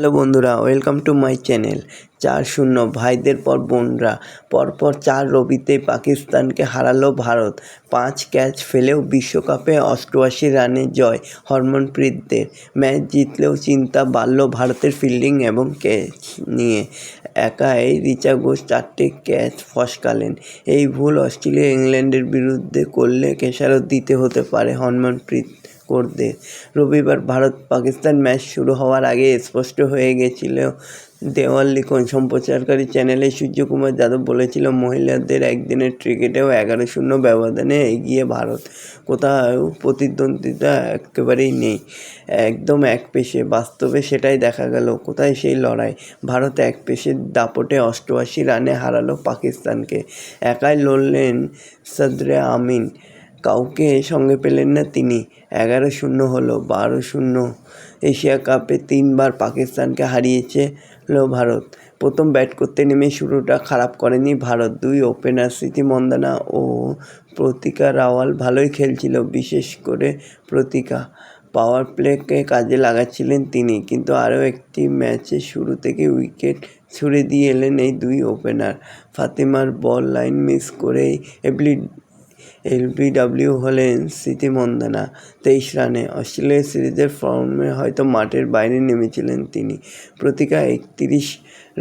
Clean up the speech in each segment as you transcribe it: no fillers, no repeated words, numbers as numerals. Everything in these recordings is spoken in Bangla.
হ্যালো বন্ধুরা, ওয়েলকাম টু মাই চ্যানেল। 4-0 ভাইদের পর বোনরা। পরপর 4 রবিতে পাকিস্তানকে হারালো ভারত। 5 ক্যাচ ফেলেও বিশ্বকাপে 88 রানে জয় হরমনপ্রীতদের। ম্যাচ জিতলেও চিন্তা বাড়ল ভারতের ফিল্ডিং এবং ক্যাচ নিয়ে। একাই রিচা ঘোষ 4টে ক্যাচ ফসকালেন। এই ভুল অস্ট্রেলিয়া ইংল্যান্ডের বিরুদ্ধে করলে খেসারত দিতে হতে পারে হরমনপ্রীত কৌরদের। রবিবার ভারত পাকিস্তান ম্যাচ শুরু হওয়ার আগে স্পষ্ট হয়ে গেছিল। দেওয়াল লিখন সম্প্রচারকারী চ্যানেলে সূর্যকুমার যাদব বলেছিল, মহিলাদের একদিনের ক্রিকেটেও 11-0 ব্যবধানে এগিয়ে ভারত। কোথাও প্রতিদ্বন্দ্বিতা একেবারেই নেই, একদম এক পেশে। বাস্তবে সেটাই দেখা গেল। কোথায় সেই লড়াই? ভারত এক পেশের দাপটে 88 রানে হারালো পাকিস্তানকে। একাই লড়লেন সাদরে আমিন, কাউকে সঙ্গে পেলেন না তিনি। 11-0 হলো 12-0। এশিয়া কাপে 3 বার পাকিস্তানকে হারিয়েছে ভারত। প্রথম ব্যাট করতে নেমে শুরুটা খারাপ করেনি ভারত। 2 ওপেনার স্মৃতি মন্দানা ও প্রতিকা রাওয়াল ভালোই খেলছিল, বিশেষ করে প্রতিকা। পাওয়ার প্লেকে কাজে লাগাচ্ছিলেন তিনি, কিন্তু আরও একটি ম্যাচে শুরু থেকে উইকেট ছুড়ে দিয়ে এলেন এই 2 ওপেনার। ফাতিমার বল লাইন মিস করেই এলবিডব্লিউ হলেন স্মৃতি মন্দানা 23 রানে। অস্ট্রেলিয়া সিরিজের ফর্মে হয়তো মাঠের বাইরে নেমেছিলেন তিনি। প্রতিকা 31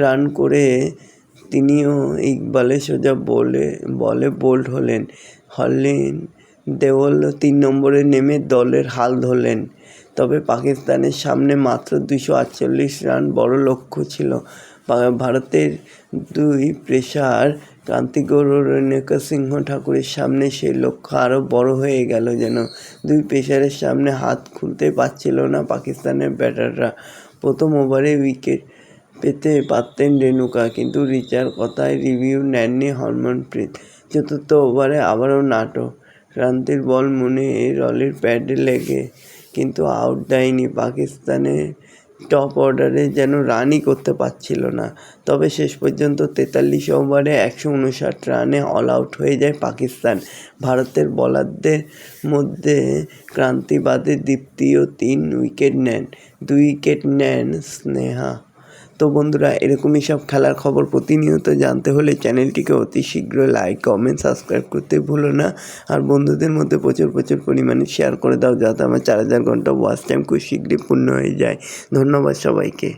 রান করে তিনিও ইকবালের সোজা বলে বোল্ড হলেন। দেওয়াল 3 নম্বরে নেমে দলের হাল ধরলেন। তবে পাকিস্তানের সামনে মাত্র 248 রান বড় লক্ষ্য ছিল। ভারতের 2 পেসার কার্তিক গৌড় ও রেণুকা সিংহ ঠাকুরের সামনে সেই লক্ষ্য আরও বড় হয়ে গেল যেন। 2 পেসারের সামনে হাত খুলতে পারছিল না পাকিস্তানের ব্যাটাররা। প্রথম ওভারে উইকেট পেতে পারতেন রেণুকা, কিন্তু রিচার কথায় রিভিউ নেননি হরমনপ্রীত। চতুর্থ ওভারে আবারও নাটক। ক্রান্তির বল মনে রলির প্যাডে লেগে কিন্তু আউট দেয়নি। পাকিস্তানের টপ অর্ডারে যেন রানই করতে পারছিল না। তবে শেষ পর্যন্ত 43 ওভারে 159 রানে অল আউট হয়ে যায় পাকিস্তান। ভারতের বোলারদের মধ্যে ক্রান্তি বাদে দীপ্তিও 3 উইকেট নেন, 2 উইকেট নেন স্নেহা। তো বন্ধুরা, এরকমই সব খেলার খবর প্রতিনিয়ত জানতে হলে চ্যানেলটিকে অতি শীঘ্র লাইক, কমেন্ট, সাবস্ক্রাইব করতে ভুলো না। আর বন্ধুদের মধ্যে প্রচুর পরিমাণে শেয়ার করে দাও, যাতে আমার 4000 ঘন্টা ওয়াচ টাইম খুব শীঘ্রই পূর্ণ হয়ে যায়। ধন্যবাদ সবাইকে।